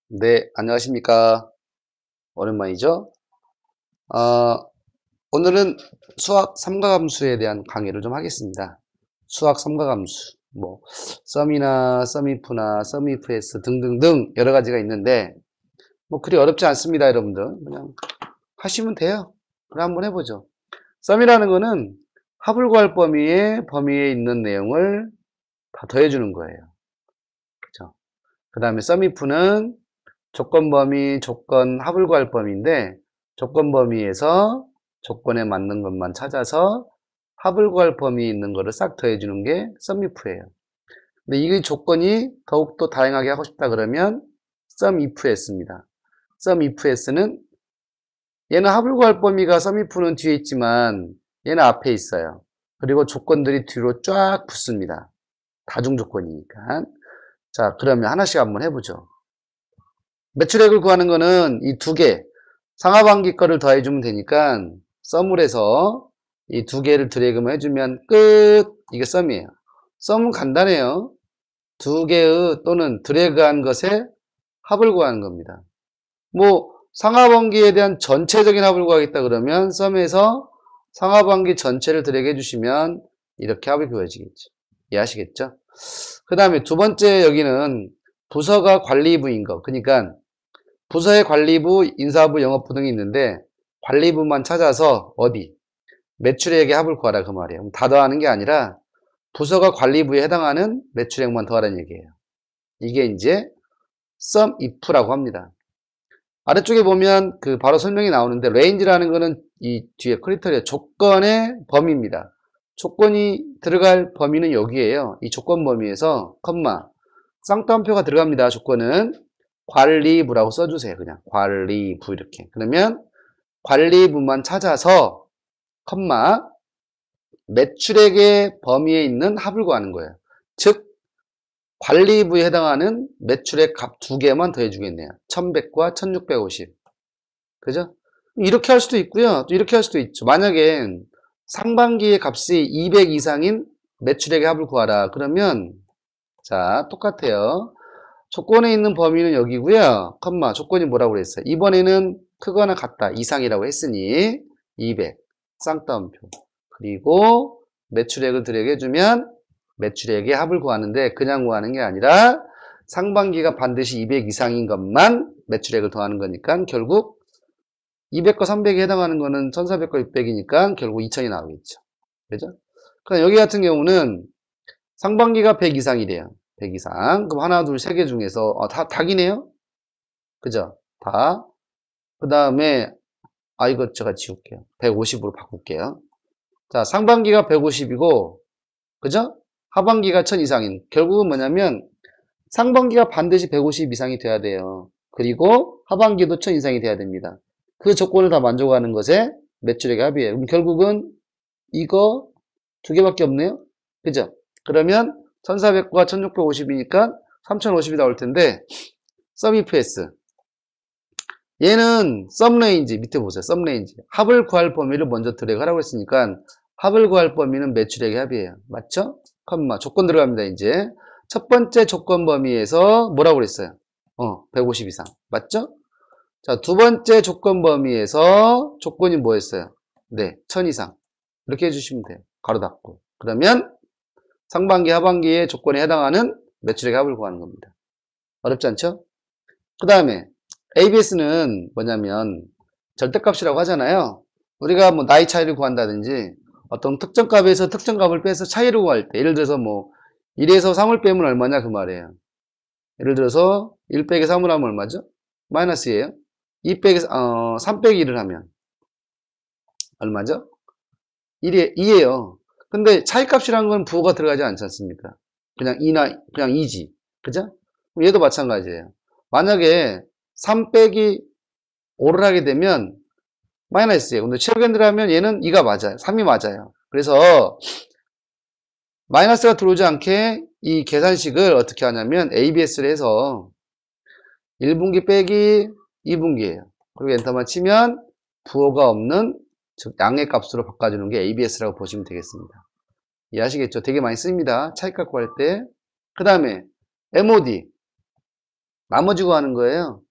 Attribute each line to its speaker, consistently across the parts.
Speaker 1: 네, 안녕하십니까. 오랜만이죠. 어, 오늘은 수학 삼가함수에 대한 강의를 좀 하겠습니다. 수학 삼가함수, 썸이나 썸이프나 썸이프S 등등등 여러 가지가 있는데, 그리 어렵지 않습니다, 여러분들. 그냥 하시면 돼요. 그럼 한번 해보죠. 썸이라는 거는 합을 구할 범위에 있는 내용을 다 더해주는 거예요. 그죠? 그 다음에 썸이프는 조건 범위, 조건 합을 구할 범위인데 조건 범위에서 조건에 맞는 것만 찾아서 합을 구할 범위에 있는 거를 싹 더해주는 게 썸이프예요. 근데 이 조건이 더욱더 다양하게 하고 싶다 그러면 썸이프S입니다. 썸이프S는 얘는 합을 구할 범위가 썸이프는 뒤에 있지만 얘는 앞에 있어요. 그리고 조건들이 뒤로 쫙 붙습니다. 다중 조건이니까. 자, 그러면 하나씩 한번 해보죠. 매출액을 구하는 거는 이 두 개, 상하반기 거를 더해주면 되니까 썸을 해서 이 두 개를 드래그만 해주면 끝! 이게 썸이에요. 썸은 간단해요. 두 개의 또는 드래그한 것의 합을 구하는 겁니다. 상하반기에 대한 전체적인 합을 구하겠다 그러면 썸에서 상하반기 전체를 드래그 해주시면 이렇게 합이 구해지겠죠. 이해하시겠죠? 그 다음에 두 번째 여기는 부서가 관리부인 거. 그러니까 부서의 관리부, 인사부, 영업부 등이 있는데 관리부만 찾아서 어디? 매출액의 합을 구하라 그 말이에요. 다 더하는 게 아니라 부서가 관리부에 해당하는 매출액만 더하라는 얘기예요. 이게 이제 sum if라고 합니다. 아래쪽에 보면 그 바로 설명이 나오는데 range라는 거는 이 뒤에 크리터리아 조건의 범위입니다. 조건이 들어갈 범위는 여기에요. 이 조건 범위에서 컴마 쌍따옴표가 들어갑니다. 조건은 관리부라고 써주세요. 그냥 관리부 이렇게. 그러면 관리부만 찾아서 컴마 매출액의 범위에 있는 합을 구하는 거예요. 즉 관리부에 해당하는 매출액 값 두 개만 더해주겠네요. 1100과 1650. 그죠? 이렇게 할 수도 있고요. 또 이렇게 할 수도 있죠. 만약에 상반기의 값이 200 이상인 매출액의 합을 구하라. 그러면 자 똑같아요. 조건에 있는 범위는 여기고요. 컴마 조건이 뭐라고 그랬어요? 이번에는 크거나 같다 이상이라고 했으니 200 쌍따옴표 그리고 매출액을 드래그 해주면 매출액의 합을 구하는데 그냥 구하는 게 아니라 상반기가 반드시 200 이상인 것만 매출액을 더하는 거니까 결국 200과 300에 해당하는 거는 1400과 600이니까 결국 2000이 나오겠죠. 그죠? 그럼 여기 같은 경우는 상반기가 100 이상이래요. 100 이상. 그럼 하나, 둘, 세 개 중에서 다 닭이네요. 그죠? 다. 그 다음에 이거 제가 지울게요. 150으로 바꿀게요. 자, 상반기가 150이고 그죠? 하반기가 1000 이상인. 결국은 뭐냐면 상반기가 반드시 150 이상이 돼야 돼요. 그리고 하반기도 1000 이상이 돼야 됩니다. 그 조건을 다 만족하는 것에 매출액의 합이에요. 그럼 결국은 이거 두 개밖에 없네요. 그죠? 그러면 1400과 1650이니까 3050이 나올 텐데 썸이프S 얘는 썸레인지 밑에 보세요. 썸레인지 합을 구할 범위를 먼저 드래그 하라고 했으니까 합을 구할 범위는 매출액의 합이에요. 맞죠? 컴마 조건 들어갑니다. 이제 첫 번째 조건 범위에서 뭐라고 그랬어요? 150 이상 맞죠? 자, 두 번째 조건 범위에서 조건이 뭐였어요? 네, 1000 이상 이렇게 해주시면 돼요. 가로 닫고 그러면 상반기 하반기의 조건에 해당하는 매출액의 합을 구하는 겁니다. 어렵지 않죠? 그 다음에 ABS는 뭐냐면 절대값이라고 하잖아요. 우리가 나이 차이를 구한다든지 어떤 특정 값에서 특정 값을 빼서 차이를 구할 때 예를 들어서 1에서 3을 빼면 얼마냐 그 말이에요. 예를 들어서 1 빼기 3을 하면 얼마죠? 마이너스예요. 3 빼기 1을 하면 얼마죠? 2예요. 근데 차이값이라는 건 부호가 들어가지 않지 않습니까? 그냥 2지. 그죠? 얘도 마찬가지예요. 만약에 3 빼기 5를 하게 되면 마이너스예요. 근데 최근에 하면 얘는 2가 맞아요. 3이 맞아요. 그래서 마이너스가 들어오지 않게 이 계산식을 어떻게 하냐면 ABS를 해서 1분기 빼기 2분기예요. 그리고 엔터만 치면 부호가 없는 즉 양의 값으로 바꿔주는 게 ABS라고 보시면 되겠습니다. 이해하시겠죠? 되게 많이 씁니다. 차이값 구할 때. 그 다음에 MOD 나머지 구하는 거예요.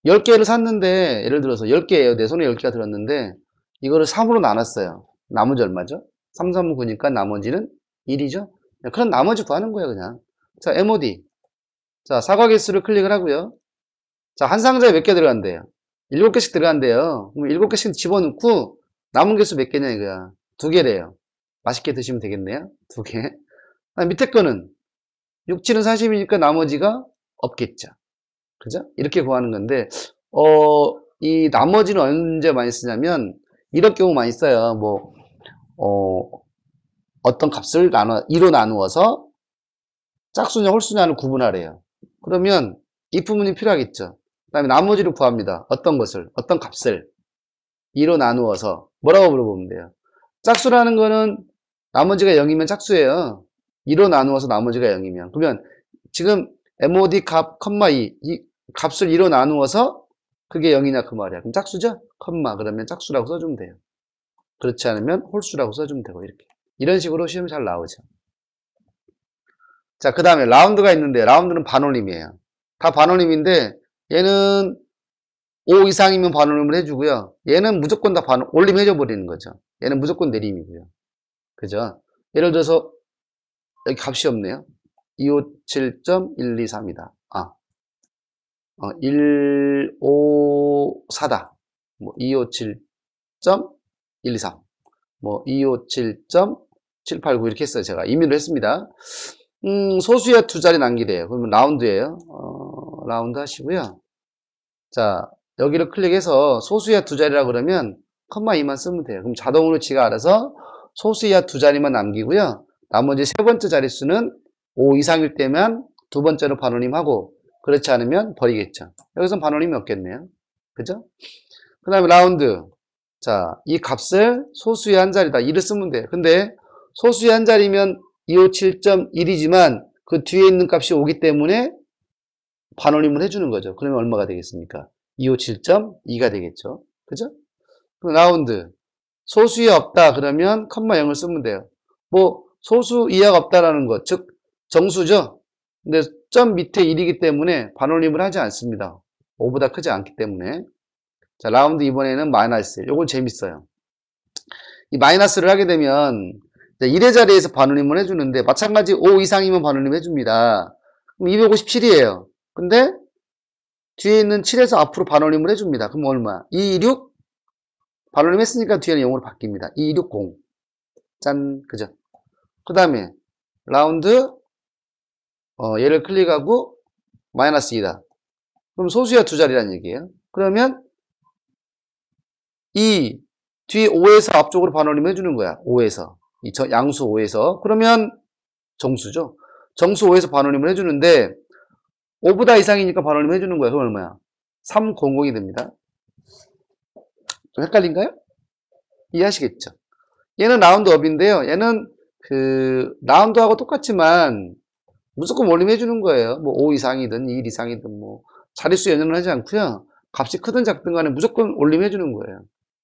Speaker 1: 10개를 샀는데 예를 들어서 10개예요. 내 손에 10개가 들었는데 이거를 3으로 나눴어요. 나머지 얼마죠? 3, 3은 9니까 나머지는 1이죠. 그럼 나머지 구하는 거예요, 그냥. 자, MOD. 자, 사과 개수를 클릭을 하고요. 자, 한 상자에 몇 개 들어간대요? 7개씩 들어간대요. 그럼 7개씩 집어넣고 남은 개수 몇 개냐 이거야. 2개래요. 맛있게 드시면 되겠네요. 2개. 밑에 거는 6, 7은 40이니까 나머지가 없겠죠. 그죠? 이렇게 구하는 건데, 이 나머지는 언제 많이 쓰냐면, 이런 경우 많이 써요. 뭐, 어떤 값을 2로 나누어서 짝수냐 홀수냐를 구분하래요. 그러면 이 부분이 필요하겠죠. 그 다음에 나머지를 구합니다. 어떤 것을, 어떤 값을 2로 나누어서 뭐라고 물어보면 돼요. 짝수라는 거는 나머지가 0이면 짝수예요. 2로 나누어서 나머지가 0이면. 그러면 지금 MOD 값, 컴마 2, 이 값을 2로 나누어서 그게 0이냐 그 말이야. 그럼 짝수죠? 컴마. 그러면 짝수라고 써주면 돼요. 그렇지 않으면 홀수라고 써주면 되고, 이렇게. 이런 식으로 시험이 잘 나오죠. 자, 그 다음에 라운드가 있는데, 라운드는 반올림이에요. 다 반올림인데, 얘는 5 이상이면 반올림을 해주고요. 얘는 무조건 다 올림 해줘버리는 거죠. 얘는 무조건 내림이고요. 그죠? 예를 들어서, 여기 값이 없네요. 257.123이다. 154다. 뭐, 257.123. 뭐, 257.789 이렇게 했어요. 제가 임의로 했습니다. 소수의 두 자리 남기래요. 그러면 라운드예요. 라운드 하시고요. 자, 여기를 클릭해서 소수의 두 자리라 그러면 컴마 2만 쓰면 돼요. 그럼 자동으로 지가 알아서 소수의 두 자리만 남기고요. 나머지 세 번째 자릿수는 5 이상일 때면 두 번째로 반올림하고, 그렇지 않으면 버리겠죠. 여기서 반올림이 없겠네요. 그죠? 그 다음에 라운드. 자, 이 값을 소수의 한 자리다. 2를 쓰면 돼요. 근데 소수의 한 자리면 257.1이지만 그 뒤에 있는 값이 5기 때문에 반올림을 해주는 거죠. 그러면 얼마가 되겠습니까? 257.2가 되겠죠. 그죠? 라운드. 소수 이하 없다. 그러면 컴마 0을 쓰면 돼요. 뭐 소수 이하가 없다라는 것, 즉 정수죠. 근데 점 밑에 1이기 때문에 반올림을 하지 않습니다. 5보다 크지 않기 때문에. 자, 라운드 이번에는 마이너스 1. 요건 재밌어요. 이 마이너스를 하게 되면 1의 자리에서 반올림을 해주는데, 마찬가지 5 이상이면 반올림 해줍니다. 그럼 257이에요. 근데 뒤에 있는 7에서 앞으로 반올림을 해줍니다. 그럼 얼마? 226 반올림 했으니까 뒤에는 0으로 바뀝니다. 260. 짠. 그죠? 그 다음에 라운드 얘를 클릭하고 마이너스 2다. 그럼 소수야 두 자리라는 얘기예요. 그러면 이 뒤에 5에서 앞쪽으로 반올림 해주는 거야. 5에서. 이 양수 5에서. 그러면 정수죠. 정수 5에서 반올림을 해주는데 5보다 이상이니까 반올림 해주는 거야. 그럼 얼마야? 300이 됩니다. 좀 헷갈린가요? 이해하시겠죠? 얘는 라운드업인데요. 얘는 라운드하고 똑같지만 무조건 올림 해주는 거예요. 뭐 5 이상이든 2 이상이든 뭐 자릿수 연연을 하지 않고요. 값이 크든 작든 간에 무조건 올림 해주는 거예요.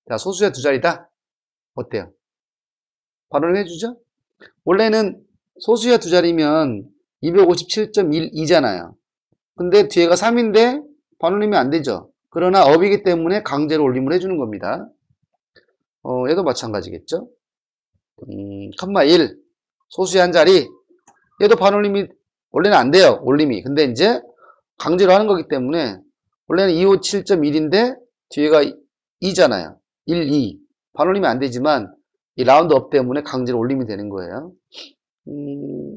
Speaker 1: 자, 소수의 두 자리다? 어때요? 반올림 해주죠? 원래는 소수의 두 자리면 257.12잖아요. 근데 뒤에가 3인데 반올림이 안 되죠. 그러나 업이기 때문에 강제로 올림을 해주는 겁니다. 얘도 마찬가지겠죠. 컴마 1 소수의 한 자리, 얘도 반올림이 원래는 안 돼요. 올림이. 근데 이제 강제로 하는 거기 때문에 원래는 257.1인데 뒤에가 2잖아요. 1, 2. 반올림이 안 되지만 이 라운드 업 때문에 강제로 올림이 되는 거예요.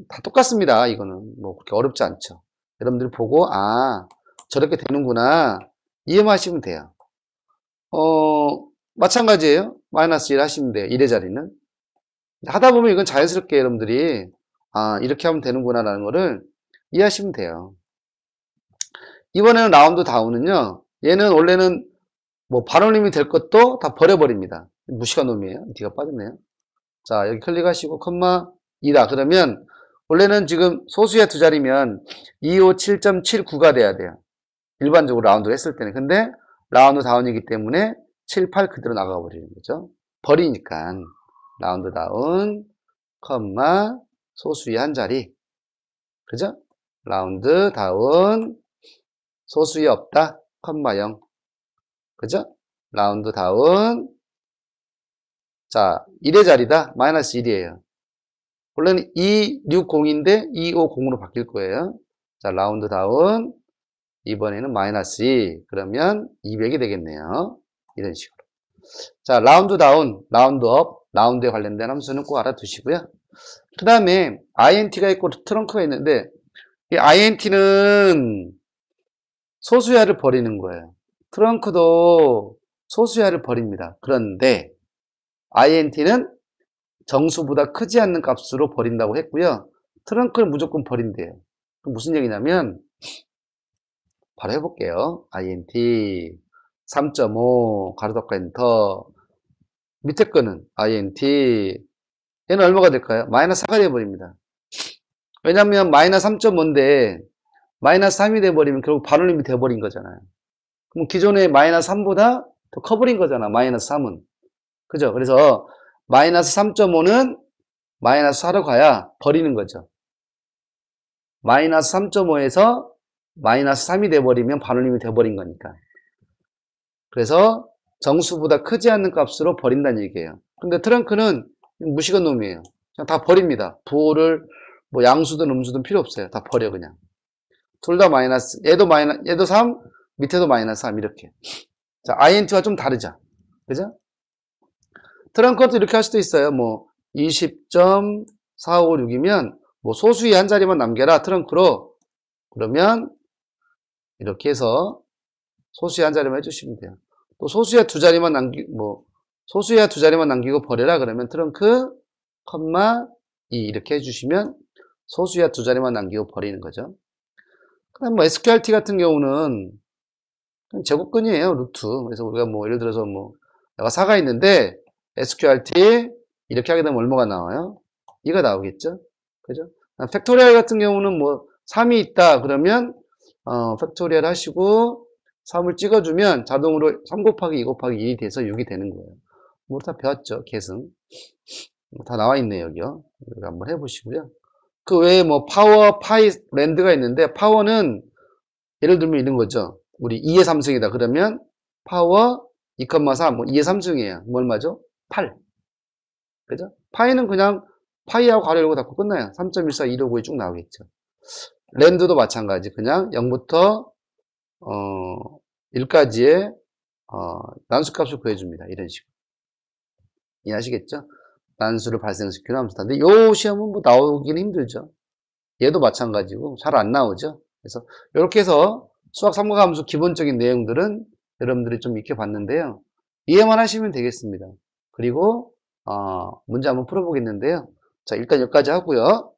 Speaker 1: 다 똑같습니다. 이거는 뭐 그렇게 어렵지 않죠. 여러분들이 보고 저렇게 되는구나 이해만 하시면 돼요. 마찬가지예요. 마이너스 1 하시면 돼요. 1의 자리는. 하다 보면 이건 자연스럽게 여러분들이 이렇게 하면 되는구나 라는 거를 이해하시면 돼요. 이번에는 라운드 다운은요, 얘는 원래는 뭐 반올림이 될 것도 다 버려버립니다. 무시한 놈이에요. 뒤가 빠졌네요. 자, 여기 클릭하시고 컴마 2다. 그러면 원래는 지금 소수의 두 자리면 257.79가 돼야 돼요. 일반적으로 라운드를 했을 때는. 근데 라운드 다운이기 때문에 7, 8 그대로 나가버리는 거죠. 버리니까. 라운드 다운, 컴마, 소수의 한 자리. 그죠? 라운드 다운 소수에 없다, 컴마 0. 그죠? 라운드 다운. 자, 1의 자리다. 마이너스 1이에요. 원래는 260인데 250으로 바뀔 거예요. 자, 라운드 다운. 이번에는 마이너스 2. 그러면 200이 되겠네요. 이런 식으로. 자, 라운드 다운, 라운드 업, 라운드에 관련된 함수는 꼭 알아두시고요. 그 다음에 int가 있고 트렁크가 있는데 이 int는 소수야를 버리는 거예요. 트렁크도 소수야를 버립니다. 그런데 int는 정수보다 크지 않는 값으로 버린다고 했고요. 트렁크는 무조건 버린대요. 그럼 무슨 얘기냐면 바로 해볼게요. int 3.5 가로 닫고 엔터. 밑에 거는 int 얘는 얼마가 될까요? 마이너스 4가 돼버립니다. 왜냐면 마이너스 3.5인데 마이너스 3이 돼버리면 결국 반올림이 돼버린 거잖아요. 그럼 기존의 마이너스 3보다 더 커버린 거잖아. 마이너스 3은. 그죠? 그래서 마이너스 3.5는 마이너스 4로 가야 버리는 거죠. 마이너스 3.5에서 마이너스 3이 돼버리면 반올림이 돼버린 거니까. 그래서 정수보다 크지 않는 값으로 버린다는 얘기예요. 근데 트렁크는 무식한 놈이에요. 그냥 다 버립니다. 부호를 뭐 양수든 음수든 필요 없어요. 다 버려 그냥. 둘 다 마이너스. 얘도 3, 밑에도 마이너스 3 이렇게. 자, int와 좀 다르죠. 그죠? 트렁크도 이렇게 할 수도 있어요. 뭐 20.456이면 뭐 소수의 한 자리만 남겨라 트렁크로. 그러면 이렇게 해서 소수의 한 자리만 해주시면 돼요. 또 소수의 두 자리만 소수의 두 자리만 남기고 버려라 그러면 트렁크 컴마 2 이렇게 해주시면 소수의 두 자리만 남기고 버리는 거죠. 그다음 뭐 SQRT 같은 경우는 제곱근이에요. 루트. 그래서 우리가 뭐 예를 들어서 뭐 내가 4가 있는데 SQRT 이렇게 하게 되면 얼마가 나와요? 2가 나오겠죠? 그죠? 팩토리얼 같은 경우는 뭐 3이 있다 그러면 팩토리얼 하시고 3을 찍어주면 자동으로 3 곱하기 2 곱하기 1이 돼서 6이 되는 거예요. 뭐 다 배웠죠. 계승. 다 나와 있네요. 여기요. 여기 한번 해보시고요. 그 외에 뭐 파워, 파이, 랜드가 있는데 파워는 예를 들면 이런 거죠. 우리 2의 3승이다. 그러면 파워 2,3, 뭐 2의 3승이에요. 뭐 얼마죠? 8. 그죠? 파이는 그냥 파이하고 가로 열고 닫고 끝나요. 3.14, 259이 쭉 나오겠죠. 랜드도 마찬가지. 그냥 0부터 1까지의 난수값을 구해줍니다. 이런 식으로. 이해하시겠죠? 난수를 발생시키는 함수다. 근데 요 시험은 뭐 나오기는 힘들죠. 얘도 마찬가지고 잘 안 나오죠. 그래서 이렇게 해서 수학 삼각함수 기본적인 내용들은 여러분들이 좀 익혀봤는데요. 이해만 하시면 되겠습니다. 그리고 문제 한번 풀어보겠는데요. 자, 일단 여기까지 하고요.